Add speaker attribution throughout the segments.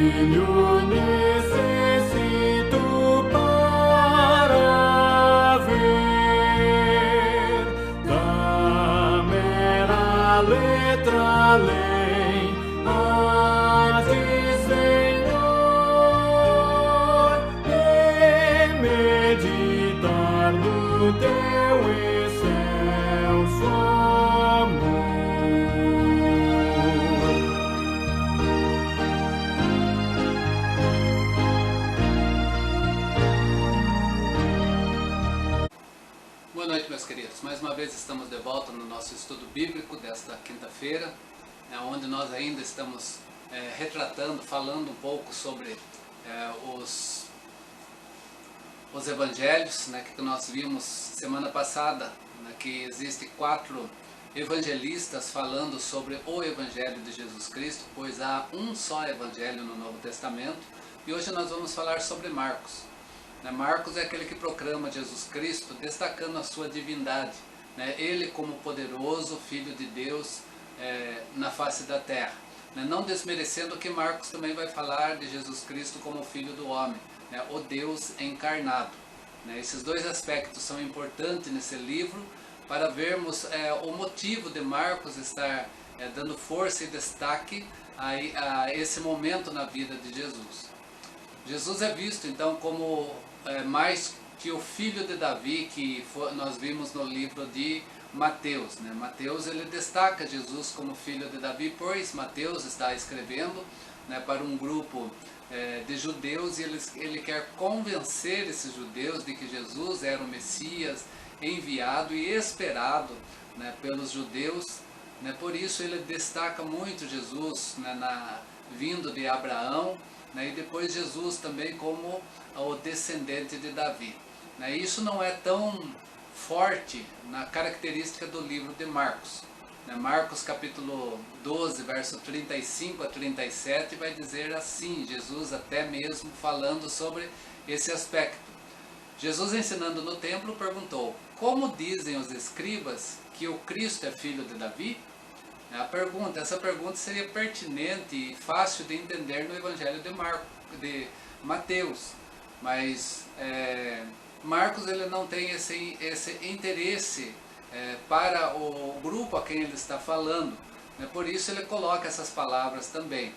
Speaker 1: Filho, necessito para ver da mera letra além a ti, Senhor, e meditar no teu excelso amor.
Speaker 2: Boa noite, meus queridos. Mais uma vez estamos de volta no nosso estudo bíblico desta quinta-feira, onde nós ainda estamos retratando, falando um pouco sobre os evangelhos, que nós vimos semana passada, que existem 4 evangelistas falando sobre o Evangelho de Jesus Cristo, pois há um só Evangelho no Novo Testamento, e hoje nós vamos falar sobre Marcos. Marcos é aquele que proclama Jesus Cristo, destacando a sua divindade, ele como poderoso Filho de Deus na face da terra, não desmerecendo que Marcos também vai falar de Jesus Cristo como Filho do Homem, o Deus encarnado. Esses dois aspectos são importantes nesse livro para vermos o motivo de Marcos estar dando força e destaque a esse momento na vida de Jesus. Jesus é visto então como mais que o filho de Davi, que nós vimos no livro de Mateus. Mateus ele destaca Jesus como filho de Davi, pois Mateus está escrevendo para um grupo de judeus e ele quer convencer esses judeus de que Jesus era o Messias enviado e esperado pelos judeus. Por isso ele destaca muito Jesus vindo de Abraão, e depois Jesus também como o descendente de Davi. Isso não é tão forte na característica do livro de Marcos. Marcos capítulo 12, verso 35 a 37 vai dizer assim, Jesus até mesmo falando sobre esse aspecto. Jesus ensinando no templo perguntou: como dizem os escribas que o Cristo é filho de Davi? Essa pergunta seria pertinente e fácil de entender no Evangelho de Mateus, mas Marcos ele não tem esse interesse para o grupo a quem ele está falando, por isso ele coloca essas palavras também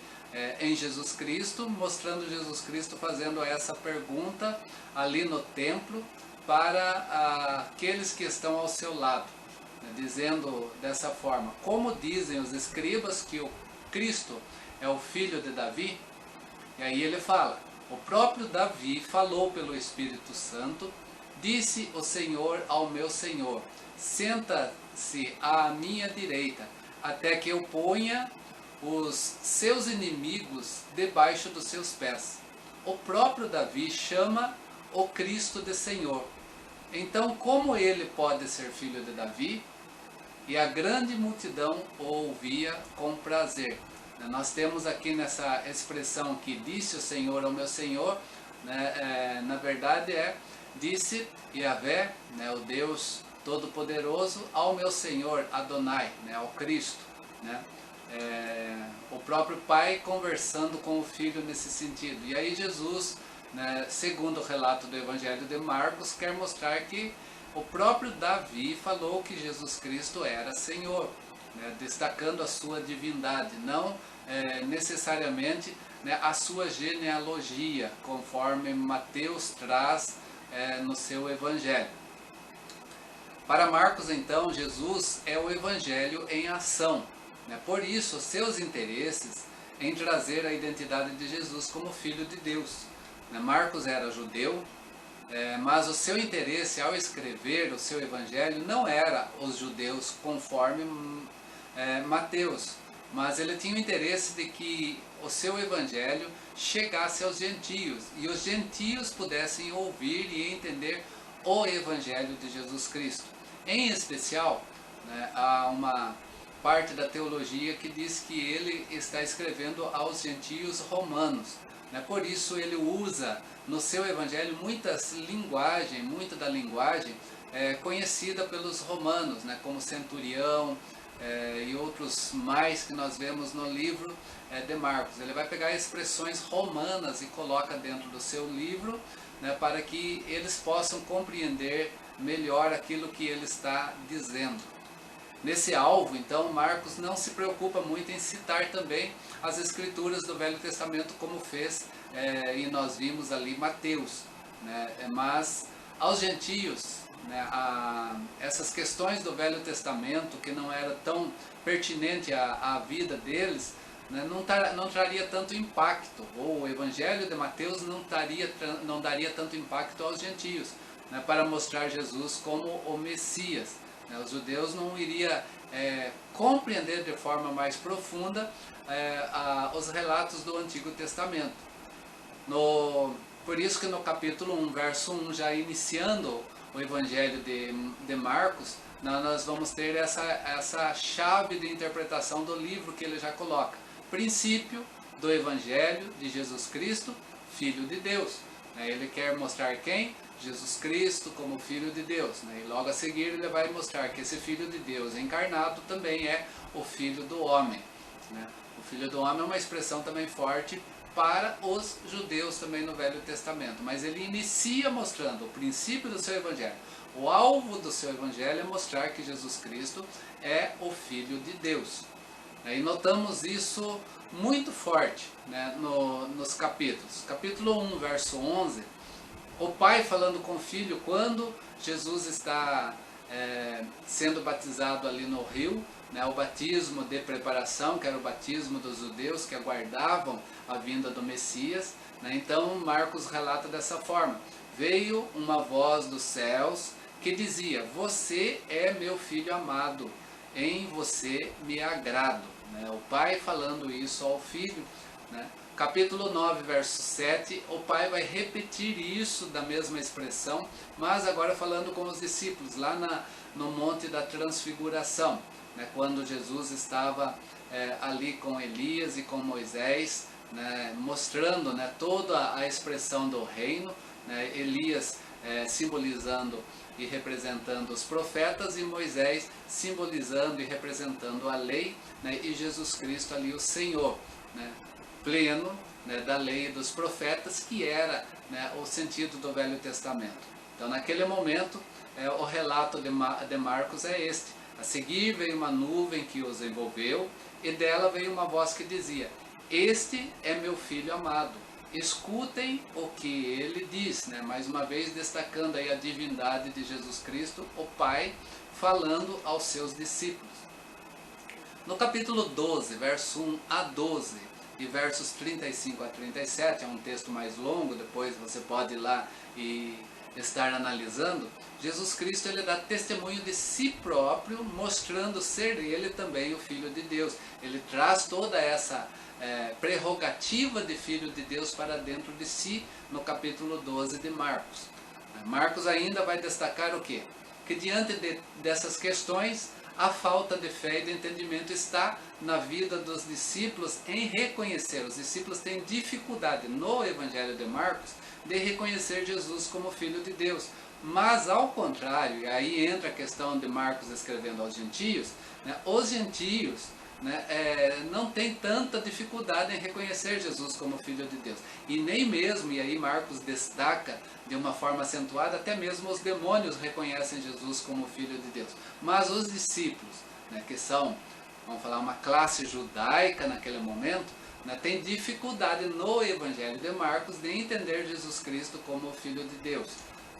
Speaker 2: em Jesus Cristo, mostrando Jesus Cristo fazendo essa pergunta ali no templo para aqueles que estão ao seu lado, dizendo dessa forma: como dizem os escribas que o Cristo é o filho de Davi? E aí ele fala: o próprio Davi falou pelo Espírito Santo, disse o Senhor ao meu Senhor: senta-se à minha direita, até que eu ponha os seus inimigos debaixo dos seus pés. O próprio Davi chama o Cristo de Senhor. Então, como ele pode ser filho de Davi? E a grande multidão o ouvia com prazer. Nós temos aqui nessa expressão que disse o Senhor ao meu Senhor, na verdade disse Yahvé, o Deus Todo-Poderoso, ao meu Senhor Adonai, ao Cristo. O próprio Pai conversando com o Filho nesse sentido. E aí Jesus, segundo o relato do Evangelho de Marcos, quer mostrar que o próprio Davi falou que Jesus Cristo era Senhor, destacando a sua divindade, não necessariamente a sua genealogia, conforme Mateus traz no seu Evangelho. Para Marcos, então, Jesus é o Evangelho em ação. Por isso, seus interesses em trazer a identidade de Jesus como Filho de Deus. Marcos era judeu, mas o seu interesse ao escrever o seu Evangelho não era os judeus conforme Mateus, mas ele tinha o interesse de que o seu Evangelho chegasse aos gentios e os gentios pudessem ouvir e entender o Evangelho de Jesus Cristo. Em especial, há uma parte da teologia que diz que ele está escrevendo aos gentios romanos. Por isso ele usa no seu Evangelho muita da linguagem conhecida pelos romanos, como centurião, e outros mais que nós vemos no livro de Marcos. Ele vai pegar expressões romanas e coloca dentro do seu livro, né, para que eles possam compreender melhor aquilo que ele está dizendo. Nesse alvo, então, Marcos não se preocupa muito em citar também as escrituras do Velho Testamento, como fez, e nós vimos ali, Mateus, né? Mas aos gentios, né, essas questões do Velho Testamento, que não era tão pertinente à vida deles, né, não traria tanto impacto, ou o Evangelho de Mateus não daria tanto impacto aos gentios, né, para mostrar Jesus como o Messias. Os judeus não iriam compreender de forma mais profunda os relatos do Antigo Testamento. Por isso que no capítulo 1, verso 1, já iniciando o Evangelho de Marcos, nós vamos ter essa chave de interpretação do livro que ele já coloca. Princípio do Evangelho de Jesus Cristo, Filho de Deus. Ele quer mostrar quem? Jesus Cristo como Filho de Deus, né? E logo a seguir ele vai mostrar que esse Filho de Deus encarnado também é o Filho do Homem, né? O Filho do Homem é uma expressão também forte para os judeus também no Velho Testamento, mas ele inicia mostrando o princípio do seu Evangelho. O alvo do seu Evangelho é mostrar que Jesus Cristo é o Filho de Deus. E notamos isso muito forte, né, nos capítulos. Capítulo 1, verso 11, o pai falando com o filho quando Jesus está sendo batizado ali no rio, né, o batismo de preparação, que era o batismo dos judeus que aguardavam a vinda do Messias, né? Então Marcos relata dessa forma: veio uma voz dos céus que dizia: você é meu filho amado, em você me agrado, né? O pai falando isso ao filho, né? Capítulo 9, verso 7, o pai vai repetir isso da mesma expressão, mas agora falando com os discípulos, lá no Monte da Transfiguração, né, quando Jesus estava ali com Elias e com Moisés, né, mostrando, né, toda a expressão do reino, né, Elias simbolizando e representando os profetas, e Moisés simbolizando e representando a lei, né, e Jesus Cristo ali o Senhor, né, pleno, né, da lei e dos profetas, que era, né, o sentido do Velho Testamento. Então naquele momento o relato de Marcos é este: a seguir veio uma nuvem que os envolveu, e dela veio uma voz que dizia: este é meu filho amado, escutem o que ele diz, né? Mais uma vez destacando aí a divindade de Jesus Cristo, o Pai falando aos seus discípulos. No capítulo 12, verso 1 a 12 e versos 35 a 37, é um texto mais longo, depois você pode ir lá e estar analisando. Jesus Cristo, ele dá testemunho de si próprio, mostrando ser ele também o Filho de Deus. Ele traz toda essa prerrogativa de Filho de Deus para dentro de si, no capítulo 12 de Marcos. Marcos ainda vai destacar o quê? Que diante dessas questões, a falta de fé e de entendimento está na vida dos discípulos em reconhecer. Os discípulos têm dificuldade no Evangelho de Marcos de reconhecer Jesus como Filho de Deus. Mas ao contrário, e aí entra a questão de Marcos escrevendo aos gentios, né, os gentios, né, não tem tanta dificuldade em reconhecer Jesus como Filho de Deus. E nem mesmo, e aí Marcos destaca de uma forma acentuada, até mesmo os demônios reconhecem Jesus como Filho de Deus. Mas os discípulos, né, que são, vamos falar, uma classe judaica naquele momento, né, tem dificuldade no Evangelho de Marcos de entender Jesus Cristo como o Filho de Deus.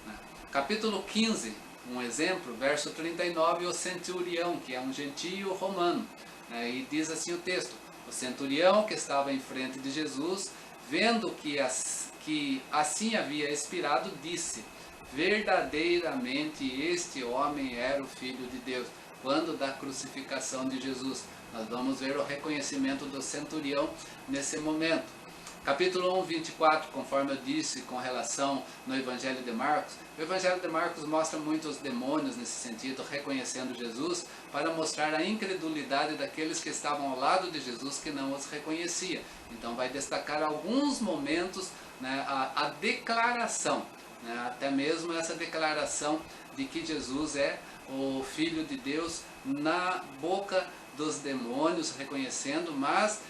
Speaker 2: Né. Capítulo 15, um exemplo, verso 39, o centurião, que é um gentio romano. E diz assim o texto: o centurião que estava em frente de Jesus, vendo que assim havia expirado, disse: verdadeiramente este homem era o Filho de Deus. Quando da crucificação de Jesus, nós vamos ver o reconhecimento do centurião nesse momento. Capítulo 1, 24, conforme eu disse com relação no Evangelho de Marcos, o Evangelho de Marcos mostra muitos demônios nesse sentido, reconhecendo Jesus, para mostrar a incredulidade daqueles que estavam ao lado de Jesus, que não os reconhecia. Então vai destacar alguns momentos, né, a declaração, né, até mesmo essa declaração de que Jesus é o Filho de Deus na boca dos demônios, reconhecendo, mas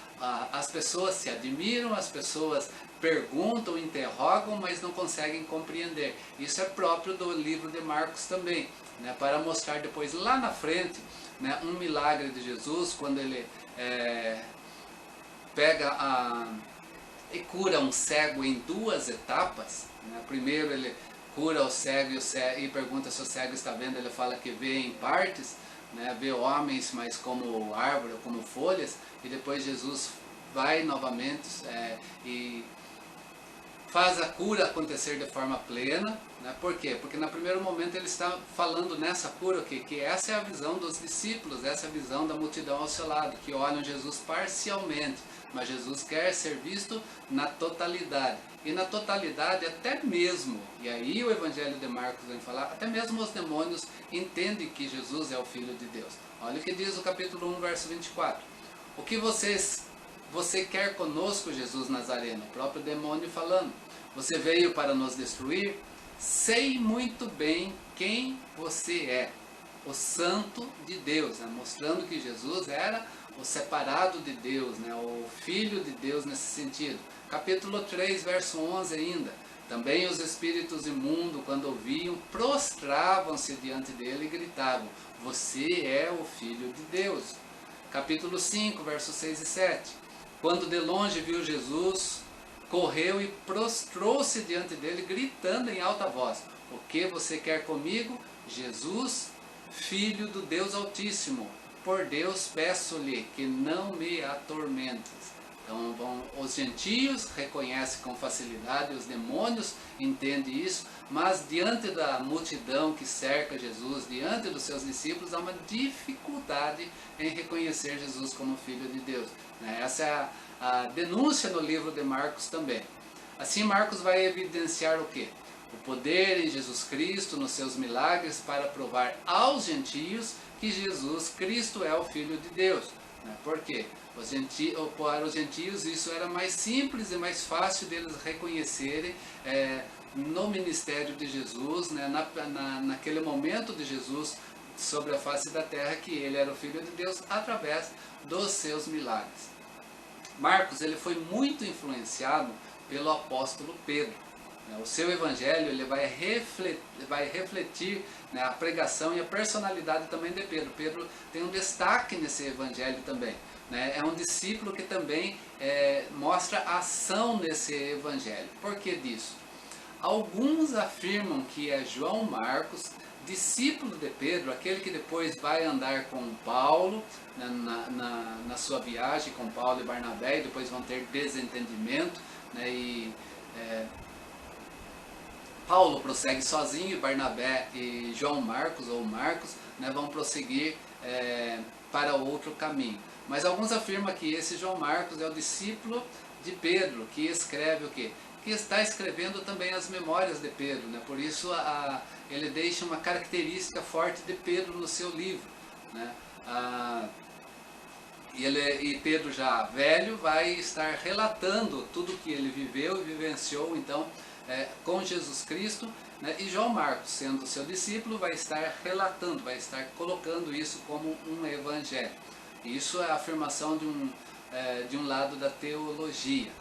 Speaker 2: as pessoas se admiram, as pessoas perguntam, interrogam, mas não conseguem compreender. Isso é próprio do livro de Marcos também, né, para mostrar depois lá na frente, né, um milagre de Jesus, quando ele pega e cura um cego em duas etapas, né? Primeiro ele cura o cego e pergunta se o cego está vendo, ele fala que vê em partes, né? Vê homens, mas como árvore, como folhas, e depois Jesus vai novamente e faz a cura acontecer de forma plena, né? Por quê? Porque no primeiro momento ele está falando nessa cura que essa é a visão dos discípulos, essa é a visão da multidão ao seu lado, que olham Jesus parcialmente, mas Jesus quer ser visto na totalidade. E na totalidade até mesmo, e aí o Evangelho de Marcos vem falar, até mesmo os demônios entendem que Jesus é o Filho de Deus. Olha o que diz o capítulo 1, verso 24. O que você quer conosco, Jesus Nazareno? O próprio demônio falando. Você veio para nos destruir? Sei muito bem quem você é, o Santo de Deus, né? Mostrando que Jesus era o separado de Deus, né? O Filho de Deus nesse sentido. Capítulo 3, verso 11 ainda. Também os espíritos imundos, quando ouviam, prostravam-se diante dele e gritavam, você é o Filho de Deus. Capítulo 5, versos 6 e 7. Quando de longe viu Jesus, correu e prostrou-se diante dele, gritando em alta voz, o que você quer comigo? Jesus, Filho do Deus Altíssimo, por Deus peço-lhe que não me atormentes. Então os gentios reconhecem com facilidade, os demônios entendem isso, mas diante da multidão que cerca Jesus, diante dos seus discípulos, há uma dificuldade em reconhecer Jesus como Filho de Deus. Essa é a denúncia no livro de Marcos também. Assim Marcos vai evidenciar o quê? O poder em Jesus Cristo, nos seus milagres, para provar aos gentios que Jesus Cristo é o Filho de Deus. Por quê? Para os gentios isso era mais simples e mais fácil deles reconhecerem no ministério de Jesus, né, naquele momento de Jesus sobre a face da terra, que ele era o Filho de Deus através dos seus milagres. Marcos ele foi muito influenciado pelo apóstolo Pedro. O seu evangelho ele vai refletir, né, a pregação e a personalidade também de Pedro. Pedro tem um destaque nesse evangelho também. Né? É um discípulo que também mostra ação nesse evangelho. Por que disso? Alguns afirmam que é João Marcos, discípulo de Pedro, aquele que depois vai andar com Paulo, né, na sua viagem com Paulo e Barnabé, e depois vão ter desentendimento, né, Paulo prossegue sozinho e Barnabé e João Marcos, ou Marcos, né, vão prosseguir para outro caminho. Mas alguns afirmam que esse João Marcos é o discípulo de Pedro, que escreve o quê? Que está escrevendo também as memórias de Pedro, né? Por isso ele deixa uma característica forte de Pedro no seu livro, né? E Pedro já velho vai estar relatando tudo que ele viveu e vivenciou então com Jesus Cristo, né? E João Marcos, sendo seu discípulo, vai estar relatando, vai estar colocando isso como um evangelho. Isso é a afirmação de um lado da teologia.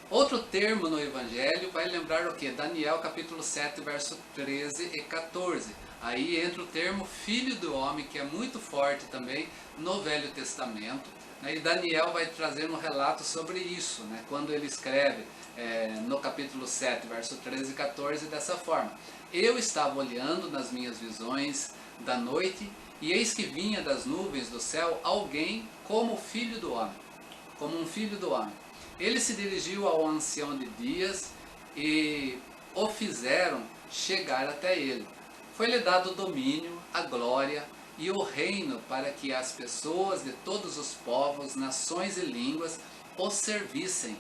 Speaker 2: Outro termo no Evangelho vai lembrar o que? Daniel capítulo 7, verso 13 e 14. Aí entra o termo Filho do Homem, que é muito forte também no Velho Testamento. Né? E Daniel vai trazer um relato sobre isso, né? Quando ele escreve no capítulo 7, verso 13 e 14, dessa forma. Eu estava olhando nas minhas visões da noite, e eis que vinha das nuvens do céu alguém como filho do homem, como um filho do homem. Ele se dirigiu ao ancião de dias e o fizeram chegar até ele. Foi-lhe dado o domínio, a glória e o reino para que as pessoas de todos os povos, nações e línguas o servissem.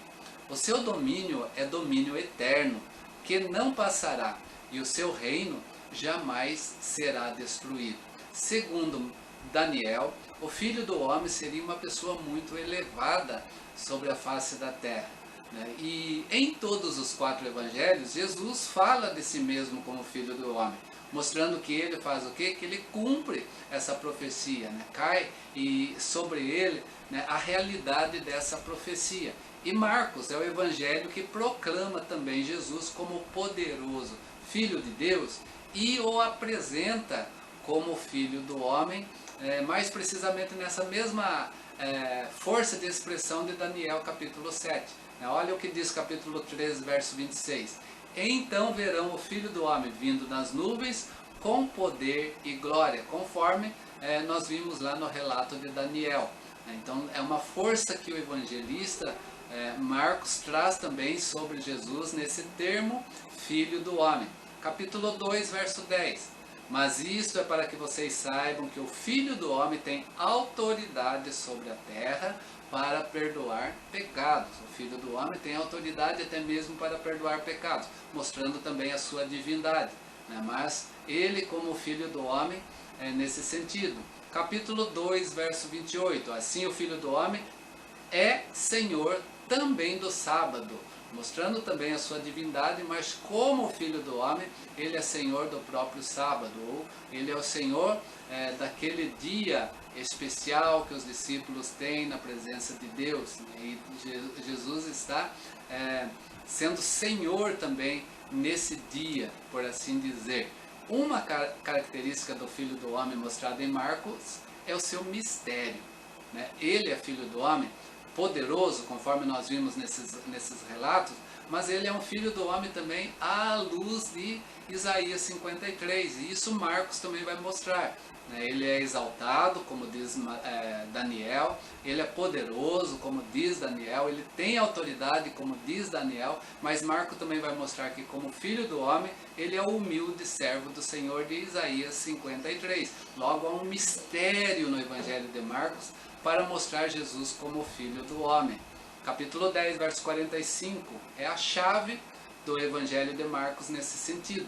Speaker 2: O seu domínio é domínio eterno, que não passará, e o seu reino jamais será destruído. Segundo Daniel, o Filho do Homem seria uma pessoa muito elevada sobre a face da terra. né? E em todos os 4 evangelhos, Jesus fala de si mesmo como Filho do Homem, mostrando que ele faz o quê? Que ele cumpre essa profecia, né? Cai e sobre ele, né, a realidade dessa profecia. E Marcos é o evangelho que proclama também Jesus como poderoso Filho de Deus e o apresenta como Filho do Homem, mais precisamente nessa mesma força de expressão de Daniel capítulo 7. Olha o que diz capítulo 3, verso 26. Então verão o Filho do Homem vindo nas nuvens com poder e glória, conforme nós vimos lá no relato de Daniel. Então é uma força que o evangelista Marcos traz também sobre Jesus nesse termo Filho do Homem. Capítulo 2, verso 10. Mas isto é para que vocês saibam que o Filho do Homem tem autoridade sobre a terra para perdoar pecados. O Filho do Homem tem autoridade até mesmo para perdoar pecados, mostrando também a sua divindade, né? Mas ele como Filho do Homem nesse sentido. Capítulo 2, verso 28. Assim o Filho do Homem é Senhor também do sábado, mostrando também a sua divindade, mas como Filho do Homem, ele é Senhor do próprio sábado, ou ele é o Senhor daquele dia especial que os discípulos têm na presença de Deus, né? E Jesus está sendo Senhor também nesse dia, por assim dizer. Uma característica do Filho do Homem mostrada em Marcos é o seu mistério, né? Ele é Filho do Homem, poderoso, conforme nós vimos nesses relatos, mas ele é um Filho do Homem também à luz de Isaías 53, e isso Marcos também vai mostrar, né? Ele é exaltado, como diz Daniel, ele é poderoso, como diz Daniel, ele tem autoridade, como diz Daniel, mas Marcos também vai mostrar que como Filho do Homem, ele é o humilde servo do Senhor de Isaías 53. Logo, há um mistério no Evangelho de Marcos para mostrar Jesus como Filho do Homem. Capítulo 10, verso 45, é a chave do Evangelho de Marcos nesse sentido.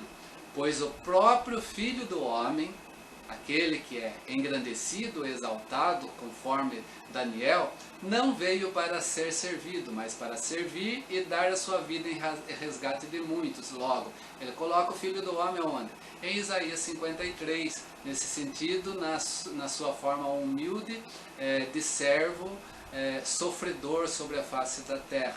Speaker 2: Pois o próprio Filho do Homem, aquele que é engrandecido, exaltado, conforme Daniel, não veio para ser servido, mas para servir e dar a sua vida em resgate de muitos. Logo, ele coloca o Filho do Homem onde? Em Isaías 53, nesse sentido, na sua forma humilde, de servo, sofredor sobre a face da terra.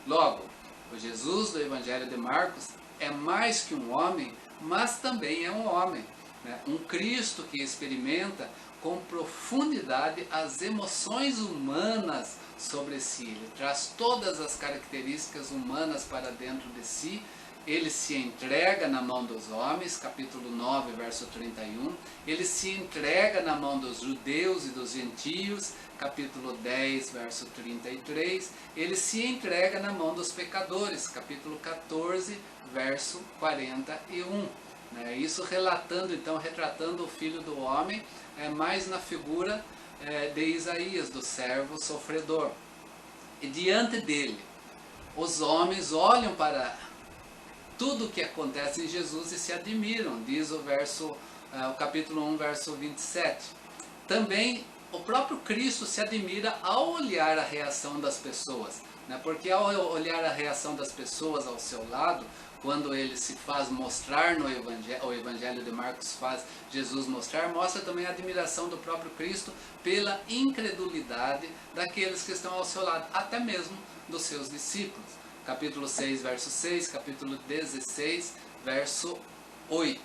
Speaker 2: Logo, o Jesus do Evangelho de Marcos é mais que um homem, mas também é um homem, né? Um Cristo que experimenta com profundidade as emoções humanas sobre si. Ele traz todas as características humanas para dentro de si. Ele se entrega na mão dos homens, capítulo 9, verso 31. Ele se entrega na mão dos judeus e dos gentios, capítulo 10, verso 33. Ele se entrega na mão dos pecadores, capítulo 14, verso 41. Isso retratando o Filho do Homem, mais na figura de Isaías, do servo sofredor. E diante dele, os homens olham para tudo o que acontece em Jesus e se admiram, diz o capítulo 1, verso 27. Também o próprio Cristo se admira ao olhar a reação das pessoas, né? Porque ao olhar a reação das pessoas ao seu lado, quando ele se faz mostrar no Evangelho, o Evangelho de Marcos faz Jesus mostrar, mostra também a admiração do próprio Cristo pela incredulidade daqueles que estão ao seu lado, até mesmo dos seus discípulos. Capítulo 6, verso 6, capítulo 16, verso 8.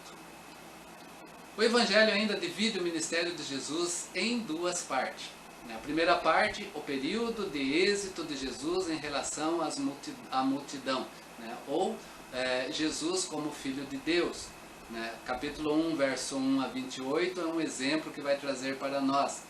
Speaker 2: O Evangelho ainda divide o ministério de Jesus em duas partes. A primeira parte, o período de êxito de Jesus em relação à multidão, né? Ou Jesus como Filho de Deus. Né? Capítulo 1, verso 1 a 28 é um exemplo que vai trazer para nós.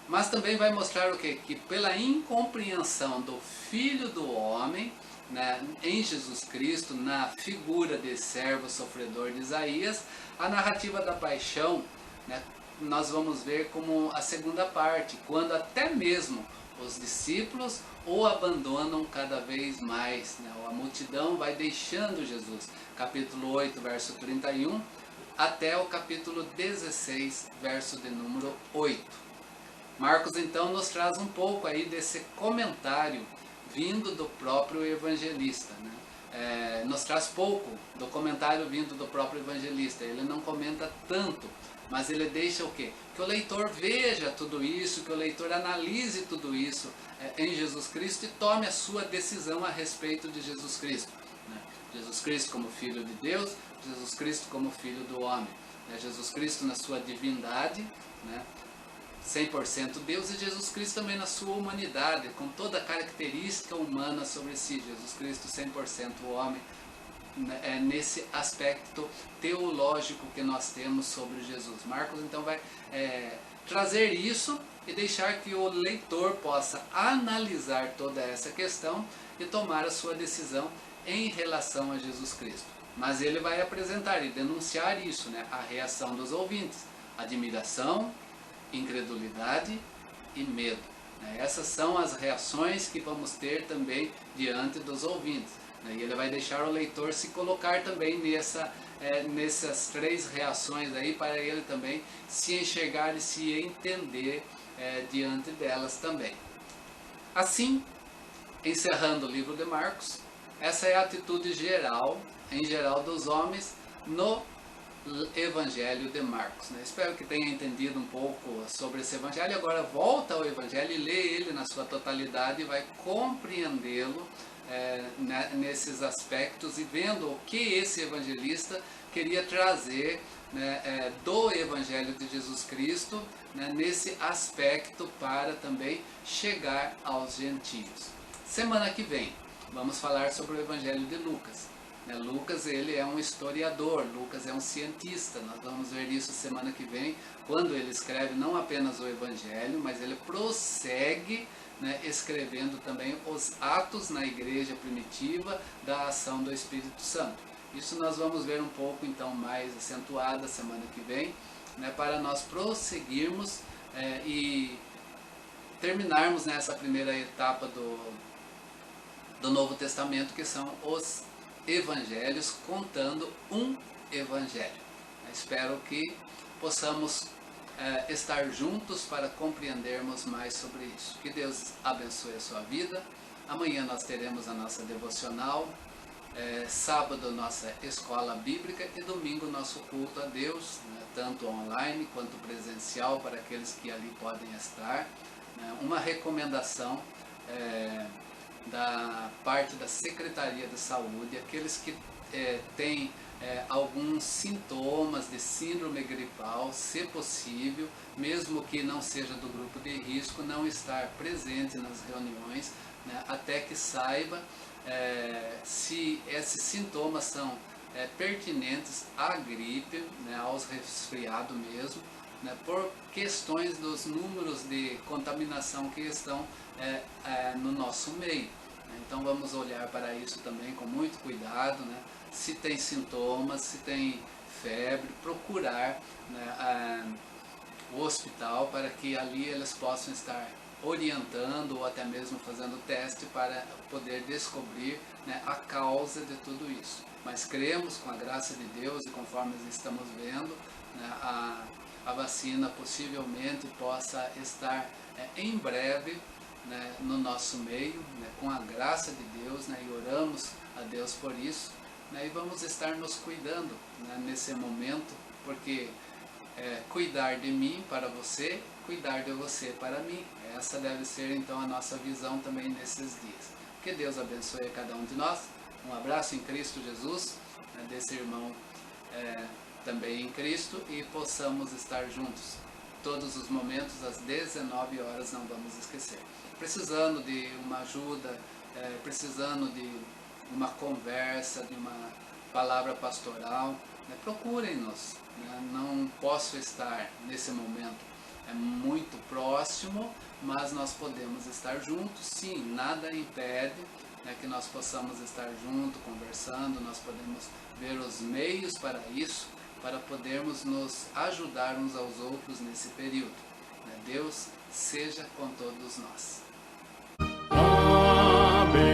Speaker 2: Mas também vai mostrar o quê? Que pela incompreensão do Filho do Homem, né, em Jesus Cristo, na figura de servo sofredor de Isaías, a narrativa da paixão, né, nós vamos ver como a segunda parte, quando até mesmo os discípulos o abandonam cada vez mais, né, a multidão vai deixando Jesus, capítulo 8, verso 31, até o capítulo 16, verso de número 8. Marcos então nos traz um pouco aí desse comentário, vindo do próprio evangelista, né? Nos traz pouco do comentário vindo do próprio evangelista. Ele não comenta tanto, mas ele deixa o quê? Que o leitor veja tudo isso, que o leitor analise tudo isso em Jesus Cristo e tome a sua decisão a respeito de Jesus Cristo, né? Jesus Cristo como Filho de Deus, Jesus Cristo como Filho do homem, né? Jesus Cristo na sua divindade, né? 100% Deus, e Jesus Cristo também na sua humanidade, com toda a característica humana sobre si. Jesus Cristo 100% homem, nesse aspecto teológico que nós temos sobre Jesus. Marcos então vai trazer isso e deixar que o leitor possa analisar toda essa questão e tomar a sua decisão em relação a Jesus Cristo. Mas ele vai apresentar e denunciar isso, né? A reação dos ouvintes, admiração, incredulidade e medo, né? Essas são as reações que vamos ter também diante dos ouvintes, né? E ele vai deixar o leitor se colocar também nessas três reações aí, para ele também se enxergar e se entender diante delas também. Assim, encerrando o livro de Marcos, essa é a atitude geral, em geral, dos homens no Evangelho de Marcos, né? Espero que tenha entendido um pouco sobre esse Evangelho. Agora volta ao Evangelho e lê ele na sua totalidade e vai compreendê-lo nesses aspectos e vendo o que esse evangelista queria trazer, né, do Evangelho de Jesus Cristo, né, nesse aspecto para também chegar aos gentios. Semana que vem vamos falar sobre o Evangelho de Lucas. Lucas, ele é um historiador, Lucas é um cientista. Nós vamos ver isso semana que vem, quando ele escreve não apenas o Evangelho, mas ele prossegue, né, escrevendo também os atos na igreja primitiva da ação do Espírito Santo. Isso nós vamos ver um pouco então mais acentuada semana que vem, né, para nós prosseguirmos e terminarmos nessa primeira etapa do Novo Testamento, que são os evangelhos, contando um evangelho. Espero que possamos estar juntos para compreendermos mais sobre isso. Que Deus abençoe a sua vida. Amanhã nós teremos a nossa devocional, sábado nossa escola bíblica e domingo nosso culto a Deus, né, tanto online quanto presencial para aqueles que ali podem estar. Uma recomendação da parte da Secretaria de Saúde, aqueles que têm alguns sintomas de síndrome gripal, se possível, mesmo que não seja do grupo de risco, não estar presente nas reuniões, né, até que saiba se esses sintomas são pertinentes à gripe, né, aos resfriados mesmo, né, por questões dos números de contaminação que estão no nosso meio. Então vamos olhar para isso também com muito cuidado, né? Se tem sintomas, se tem febre, procurar, né, o hospital para que ali eles possam estar orientando ou até mesmo fazendo teste para poder descobrir, né, a causa de tudo isso. Mas cremos, com a graça de Deus e conforme estamos vendo, né, a vacina possivelmente possa estar em breve, né, no nosso meio, né, com a graça de Deus, né, e oramos a Deus por isso, né, e vamos estar nos cuidando, né, nesse momento, porque cuidar de mim para você, cuidar de você para mim, essa deve ser então a nossa visão também nesses dias. Que Deus abençoe a cada um de nós, um abraço em Cristo Jesus, né, desse irmão também em Cristo, e possamos estar juntos todos os momentos, às 19 horas, não vamos esquecer. Precisando de uma ajuda, precisando de uma conversa, de uma palavra pastoral, né, procurem-nos. Né? Não posso estar nesse momento muito próximo, mas nós podemos estar juntos, sim, nada impede, né, que nós possamos estar juntos, conversando, nós podemos ver os meios para isso, para podermos nos ajudar uns aos outros nesse período. Né? Deus seja com todos nós.
Speaker 1: Abençoa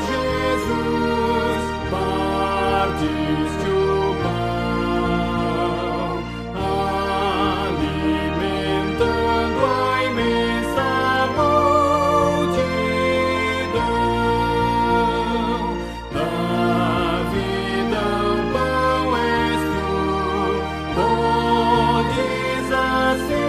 Speaker 1: Jesus, partiste o pão, alimentando a imensa multidão. nascer.